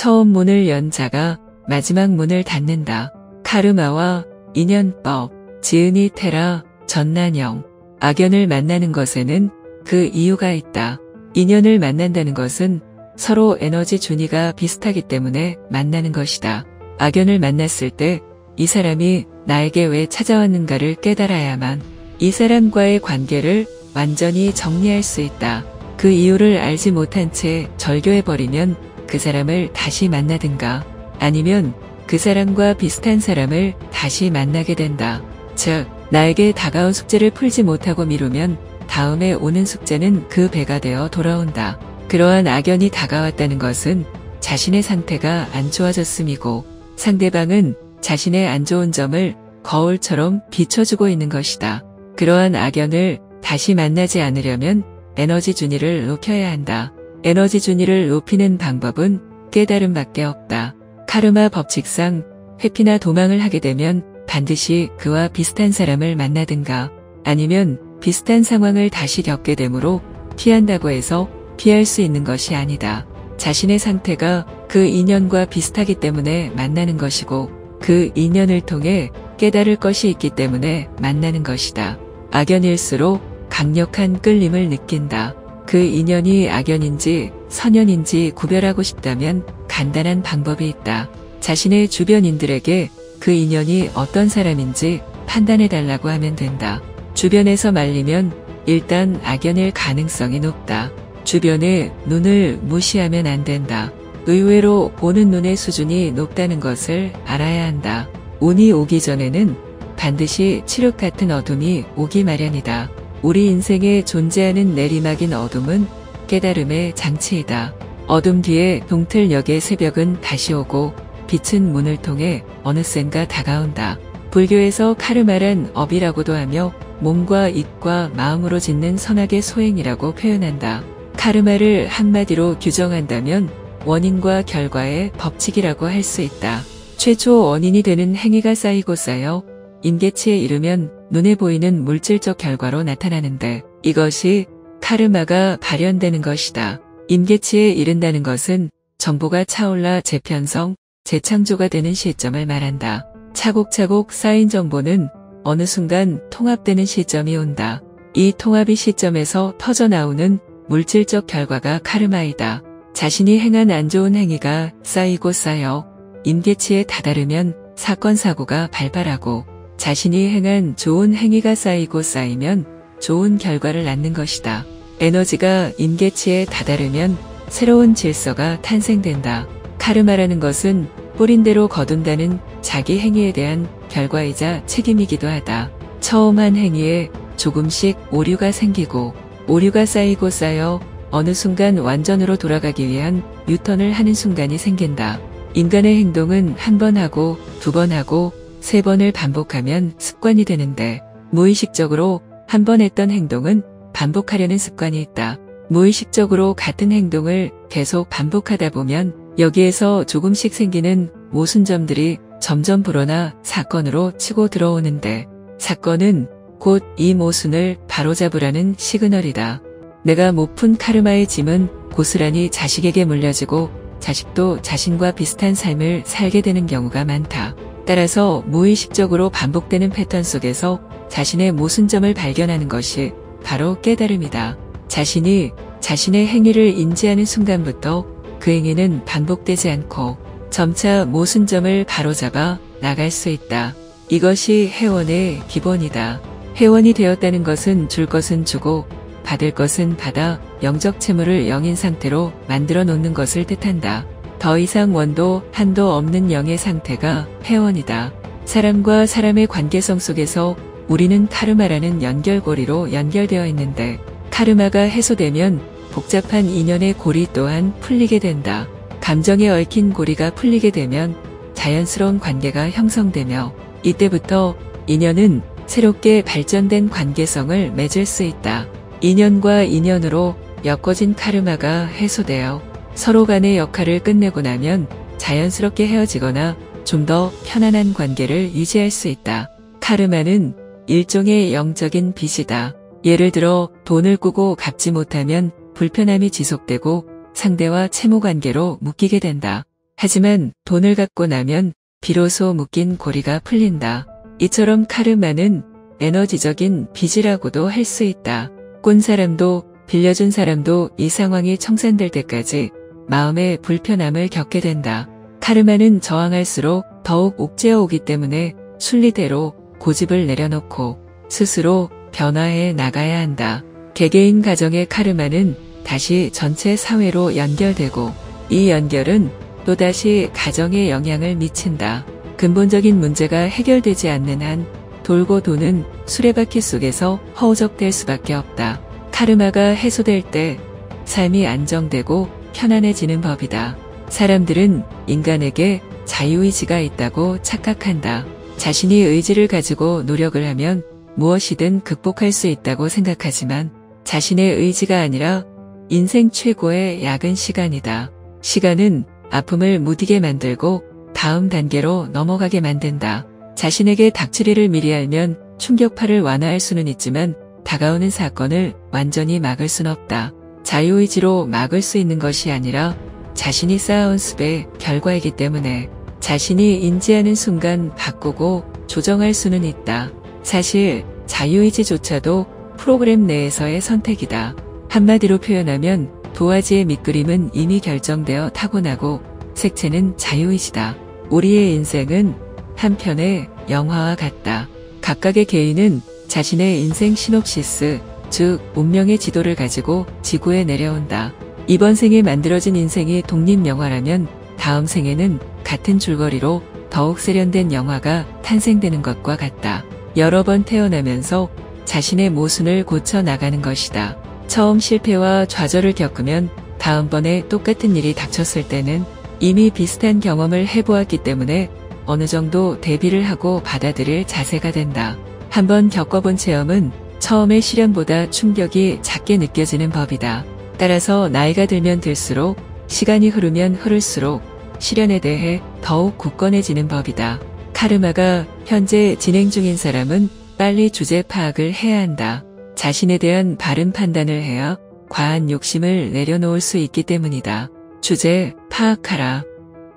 처음 문을 연 자가 마지막 문을 닫는다. 카르마와 인연법, 지은이 테라, 전난영. 악연을 만나는 것에는 그 이유가 있다. 인연을 만난다는 것은 서로 에너지 준위가 비슷하기 때문에 만나는 것이다. 악연을 만났을 때 이 사람이 나에게 왜 찾아왔는가를 깨달아야만 이 사람과의 관계를 완전히 정리할 수 있다. 그 이유를 알지 못한 채 절교해버리면 그 사람을 다시 만나든가 아니면 그 사람과 비슷한 사람을 다시 만나게 된다. 즉, 나에게 다가온 숙제를 풀지 못하고 미루면 다음에 오는 숙제는 그 배가 되어 돌아온다. 그러한 악연이 다가왔다는 것은 자신의 상태가 안 좋아졌음이고 상대방은 자신의 안 좋은 점을 거울처럼 비춰주고 있는 것이다. 그러한 악연을 다시 만나지 않으려면 에너지 준위를 높여야 한다. 에너지 준위를 높이는 방법은 깨달음밖에 없다. 카르마 법칙상 회피나 도망을 하게 되면 반드시 그와 비슷한 사람을 만나든가 아니면 비슷한 상황을 다시 겪게 되므로 피한다고 해서 피할 수 있는 것이 아니다. 자신의 상태가 그 인연과 비슷하기 때문에 만나는 것이고 그 인연을 통해 깨달을 것이 있기 때문에 만나는 것이다. 악연일수록 강력한 끌림을 느낀다. 그 인연이 악연인지 선연인지 구별하고 싶다면 간단한 방법이 있다. 자신의 주변인들에게 그 인연이 어떤 사람인지 판단해달라고 하면 된다. 주변에서 말리면 일단 악연일 가능성이 높다. 주변의 눈을 무시하면 안 된다. 의외로 보는 눈의 수준이 높다는 것을 알아야 한다. 운이 오기 전에는 반드시 칠흑 같은 어둠이 오기 마련이다. 우리 인생에 존재하는 내리막인 어둠은 깨달음의 장치이다. 어둠 뒤에 동틀녘의 새벽은 다시 오고 빛은 문을 통해 어느샌가 다가온다. 불교에서 카르마란 업이라고도 하며 몸과 입과 마음으로 짓는 선악의 소행이라고 표현한다. 카르마를 한마디로 규정한다면 원인과 결과의 법칙이라고 할 수 있다. 최초 원인이 되는 행위가 쌓이고 쌓여 임계치에 이르면 눈에 보이는 물질적 결과로 나타나는데 이것이 카르마가 발현되는 것이다. 임계치에 이른다는 것은 정보가 차올라 재편성, 재창조가 되는 시점을 말한다. 차곡차곡 쌓인 정보는 어느 순간 통합되는 시점이 온다. 이 통합의 시점에서 터져나오는 물질적 결과가 카르마이다. 자신이 행한 안 좋은 행위가 쌓이고 쌓여 임계치에 다다르면 사건 사고가 발발하고 자신이 행한 좋은 행위가 쌓이고 쌓이면 좋은 결과를 낳는 것이다. 에너지가 임계치에 다다르면 새로운 질서가 탄생된다. 카르마라는 것은 뿌린 대로 거둔다는 자기 행위에 대한 결과이자 책임이기도 하다. 처음 한 행위에 조금씩 오류가 생기고 오류가 쌓이고 쌓여 어느 순간 완전으로 돌아가기 위한 유턴을 하는 순간이 생긴다. 인간의 행동은 한 번 하고 두 번 하고 세 번을 반복하면 습관이 되는데 무의식적으로 한 번 했던 행동은 반복하려는 습관이 있다. 무의식적으로 같은 행동을 계속 반복하다 보면 여기에서 조금씩 생기는 모순점들이 점점 불어나 사건으로 치고 들어오는데 사건은 곧 이 모순을 바로잡으라는 시그널이다. 내가 못 푼 카르마의 짐은 고스란히 자식에게 물려지고 자식도 자신과 비슷한 삶을 살게 되는 경우가 많다. 따라서 무의식적으로 반복되는 패턴 속에서 자신의 모순점을 발견하는 것이 바로 깨달음이다. 자신이 자신의 행위를 인지하는 순간부터 그 행위는 반복되지 않고 점차 모순점을 바로잡아 나갈 수 있다. 이것이 회원의 기본이다. 회원이 되었다는 것은 줄 것은 주고 받을 것은 받아 영적 채무를 영인 상태로 만들어 놓는 것을 뜻한다. 더 이상 원도 한도 없는 영의 상태가 회원이다. 사람과 사람의 관계성 속에서 우리는 카르마라는 연결고리로 연결되어 있는데 카르마가 해소되면 복잡한 인연의 고리 또한 풀리게 된다. 감정에 얽힌 고리가 풀리게 되면 자연스러운 관계가 형성되며 이때부터 인연은 새롭게 발전된 관계성을 맺을 수 있다. 인연과 인연으로 엮어진 카르마가 해소되어 서로 간의 역할을 끝내고 나면 자연스럽게 헤어지거나 좀 더 편안한 관계를 유지할 수 있다. 카르마는 일종의 영적인 빚이다. 예를 들어 돈을 꾸고 갚지 못하면 불편함이 지속되고 상대와 채무 관계로 묶이게 된다. 하지만 돈을 갖고 나면 비로소 묶인 고리가 풀린다. 이처럼 카르마는 에너지적인 빚이라고도 할 수 있다. 꾼 사람도 빌려준 사람도 이 상황이 청산될 때까지 마음의 불편함을 겪게 된다. 카르마는 저항할수록 더욱 옥죄어 오기 때문에 순리대로 고집을 내려놓고 스스로 변화해 나가야 한다. 개개인 가정의 카르마는 다시 전체 사회로 연결되고 이 연결은 또다시 가정에 영향을 미친다. 근본적인 문제가 해결되지 않는 한 돌고 도는 수레바퀴 속에서 허우적될 수밖에 없다. 카르마가 해소될 때 삶이 안정되고 편안해지는 법이다. 사람들은 인간에게 자유의지가 있다고 착각한다. 자신이 의지를 가지고 노력을 하면 무엇이든 극복할 수 있다고 생각하지만 자신의 의지가 아니라 인생 최고의 약은 시간이다. 시간은 아픔을 무디게 만들고 다음 단계로 넘어가게 만든다. 자신에게 닥칠 일을 미리 알면 충격파를 완화할 수는 있지만 다가오는 사건을 완전히 막을 순 없다. 자유의지로 막을 수 있는 것이 아니라 자신이 쌓아온 습의 결과이기 때문에 자신이 인지하는 순간 바꾸고 조정할 수는 있다. 사실 자유의지조차도 프로그램 내에서의 선택이다. 한마디로 표현하면 도화지의 밑그림은 이미 결정되어 타고나고 색채는 자유의지다. 우리의 인생은 한 편의 영화와 같다. 각각의 개인은 자신의 인생 시놉시스, 즉 운명의 지도를 가지고 지구에 내려온다. 이번 생에 만들어진 인생이 독립영화라면 다음 생에는 같은 줄거리로 더욱 세련된 영화가 탄생되는 것과 같다. 여러 번 태어나면서 자신의 모순을 고쳐 나가는 것이다. 처음 실패와 좌절을 겪으면 다음번에 똑같은 일이 닥쳤을 때는 이미 비슷한 경험을 해보았기 때문에 어느 정도 대비를 하고 받아들일 자세가 된다. 한번 겪어본 체험은 처음의 시련보다 충격이 작게 느껴지는 법이다. 따라서 나이가 들면 들수록 시간이 흐르면 흐를수록 시련에 대해 더욱 굳건해지는 법이다. 카르마가 현재 진행 중인 사람은 빨리 주제 파악을 해야 한다. 자신에 대한 바른 판단을 해야 과한 욕심을 내려놓을 수 있기 때문이다. 주제 파악하라.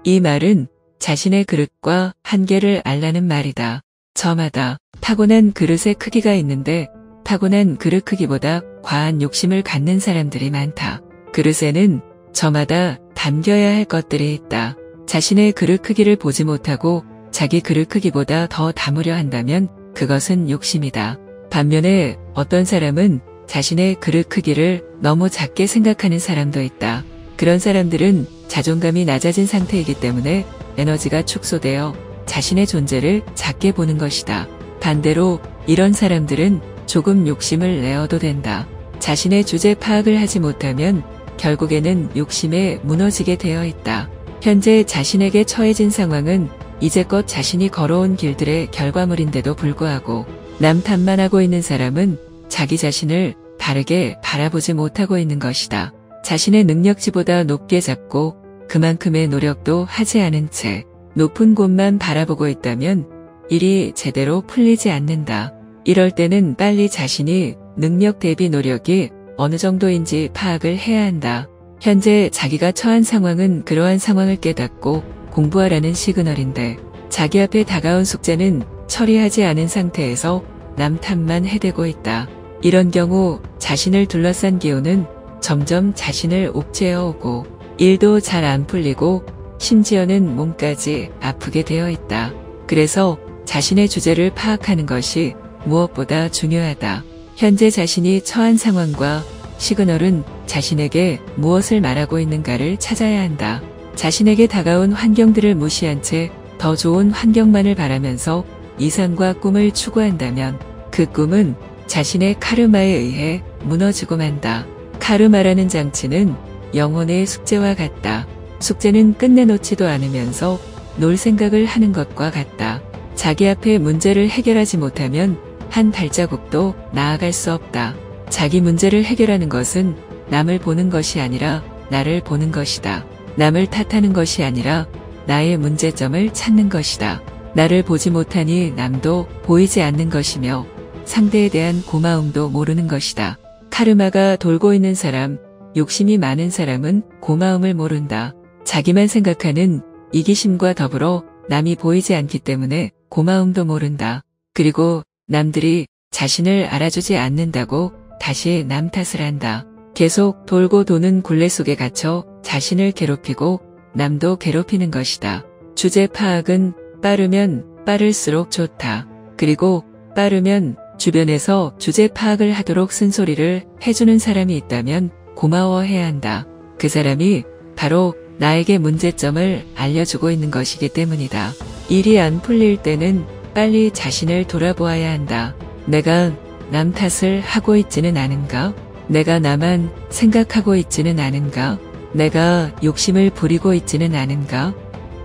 이 말은 자신의 그릇과 한계를 알라는 말이다. 저마다 타고난 그릇의 크기가 있는데 타고난 그릇 크기보다 과한 욕심을 갖는 사람들이 많다. 그릇에는 저마다 담겨야 할 것들이 있다. 자신의 그릇 크기를 보지 못하고 자기 그릇 크기보다 더 담으려 한다면 그것은 욕심이다. 반면에 어떤 사람은 자신의 그릇 크기를 너무 작게 생각하는 사람도 있다. 그런 사람들은 자존감이 낮아진 상태이기 때문에 에너지가 축소되어 자신의 존재를 작게 보는 것이다. 반대로 이런 사람들은 조금 욕심을 내어도 된다. 자신의 주제 파악을 하지 못하면 결국에는 욕심에 무너지게 되어 있다. 현재 자신에게 처해진 상황은 이제껏 자신이 걸어온 길들의 결과물인데도 불구하고 남 탓만 하고 있는 사람은 자기 자신을 바르게 바라보지 못하고 있는 것이다. 자신의 능력치보다 높게 잡고 그만큼의 노력도 하지 않은 채 높은 곳만 바라보고 있다면 일이 제대로 풀리지 않는다. 이럴 때는 빨리 자신이 능력 대비 노력이 어느 정도인지 파악을 해야 한다. 현재 자기가 처한 상황은 그러한 상황을 깨닫고 공부하라는 시그널인데 자기 앞에 다가온 숙제는 처리하지 않은 상태에서 남 탓만 해대고 있다. 이런 경우 자신을 둘러싼 기운은 점점 자신을 옥죄어 오고 일도 잘 안 풀리고 심지어는 몸까지 아프게 되어 있다. 그래서 자신의 주제를 파악하는 것이 무엇보다 중요하다. 현재 자신이 처한 상황과 시그널은 자신에게 무엇을 말하고 있는가를 찾아야 한다. 자신에게 다가온 환경들을 무시한 채 더 좋은 환경만을 바라면서 이상과 꿈을 추구한다면 그 꿈은 자신의 카르마에 의해 무너지고 만다. 카르마라는 장치는 영혼의 숙제와 같다. 숙제는 끝내놓지도 않으면서 놀 생각을 하는 것과 같다. 자기 앞에 문제를 해결하지 못하면 한 발자국도 나아갈 수 없다. 자기 문제를 해결하는 것은 남을 보는 것이 아니라 나를 보는 것이다. 남을 탓하는 것이 아니라 나의 문제점을 찾는 것이다. 나를 보지 못하니 남도 보이지 않는 것이며 상대에 대한 고마움도 모르는 것이다. 카르마가 돌고 있는 사람, 욕심이 많은 사람은 고마움을 모른다. 자기만 생각하는 이기심과 더불어 남이 보이지 않기 때문에 고마움도 모른다. 그리고 남들이 자신을 알아주지 않는다고 다시 남 탓을 한다. 계속 돌고 도는 굴레 속에 갇혀 자신을 괴롭히고 남도 괴롭히는 것이다. 주제 파악은 빠르면 빠를수록 좋다. 그리고 빠르면 주변에서 주제 파악을 하도록 쓴소리를 해주는 사람이 있다면 고마워해야 한다. 그 사람이 바로 나에게 문제점을 알려주고 있는 것이기 때문이다. 일이 안 풀릴 때는 빨리 자신을 돌아보아야 한다. 내가 남 탓을 하고 있지는 않은가? 내가 나만 생각하고 있지는 않은가? 내가 욕심을 부리고 있지는 않은가?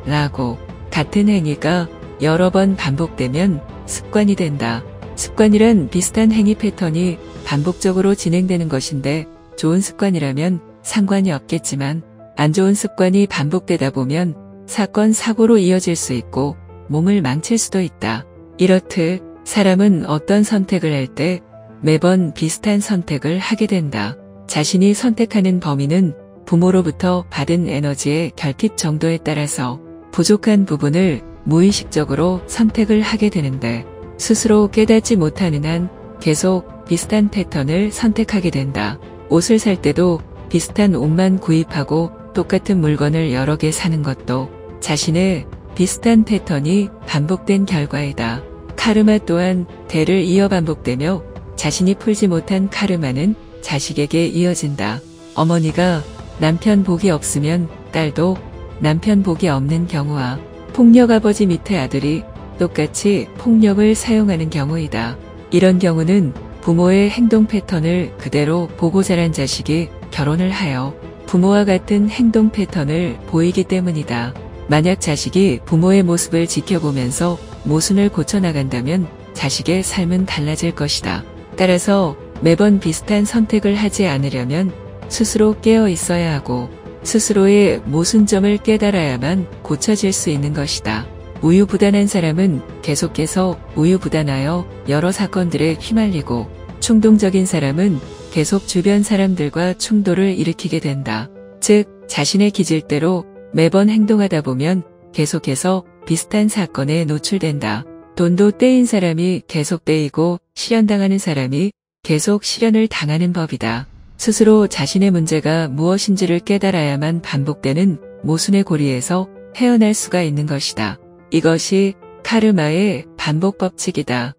라고 같은 행위가 여러 번 반복되면 습관이 된다. 습관이란 비슷한 행위 패턴이 반복적으로 진행되는 것인데 좋은 습관이라면 상관이 없겠지만 안 좋은 습관이 반복되다 보면 사건, 사고로 이어질 수 있고 몸을 망칠 수도 있다. 이렇듯 사람은 어떤 선택을 할 때 매번 비슷한 선택을 하게 된다. 자신이 선택하는 범위는 부모로부터 받은 에너지의 결핍 정도에 따라서 부족한 부분을 무의식적으로 선택을 하게 되는데 스스로 깨닫지 못하는 한 계속 비슷한 패턴을 선택하게 된다. 옷을 살 때도 비슷한 옷만 구입하고 똑같은 물건을 여러 개 사는 것도 자신의 비슷한 패턴이 반복된 결과이다. 카르마 또한 대를 이어 반복되며 자신이 풀지 못한 카르마는 자식에게 이어진다. 어머니가 남편 복이 없으면 딸도 남편 복이 없는 경우와 폭력 아버지 밑에 아들이 똑같이 폭력을 사용하는 경우이다. 이런 경우는 부모의 행동 패턴을 그대로 보고 자란 자식이 결혼을 하여 부모와 같은 행동 패턴을 보이기 때문이다. 만약 자식이 부모의 모습을 지켜보면서 모순을 고쳐나간다면 자식의 삶은 달라질 것이다. 따라서 매번 비슷한 선택을 하지 않으려면 스스로 깨어 있어야 하고 스스로의 모순점을 깨달아야만 고쳐질 수 있는 것이다. 우유부단한 사람은 계속해서 우유부단하여 여러 사건들에 휘말리고 충동적인 사람은 계속 주변 사람들과 충돌을 일으키게 된다. 즉, 자신의 기질대로 매번 행동하다 보면 계속해서 비슷한 사건에 노출된다. 돈도 떼인 사람이 계속 떼이고 실현당하는 사람이 계속 실현을 당하는 법이다. 스스로 자신의 문제가 무엇인지를 깨달아야만 반복되는 모순의 고리에서 헤어날 수가 있는 것이다. 이것이 카르마의 반복 법칙이다.